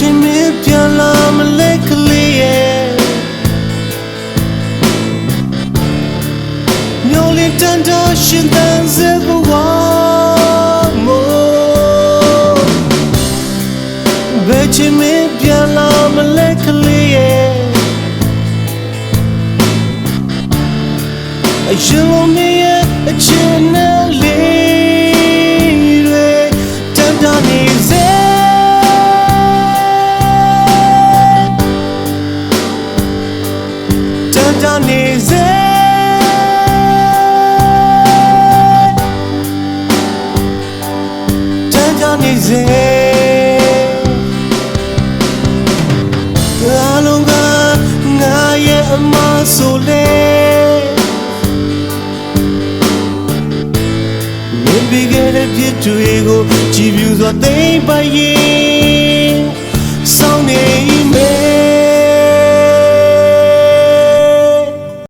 ချင်းမပြန်လာမလဲကလေးရဲ့မျိုးလေးတန်တာရှင်တန်စေဘဝမို့ဘယ်ချင်းမပြန်လာမလဲကလေးရဲ့အရင်လိုနေရဲ့အချင်နဲ့လေးတွေတန်တာနေစေတန်တာနေစေတန်တာနေစေအလုံးကငါရဲ့အမဆိုလေပြီးခဲ့တဲ့ဖြစ်တွေကိုကြည်ပြူစွာသိမ့်ပိုက်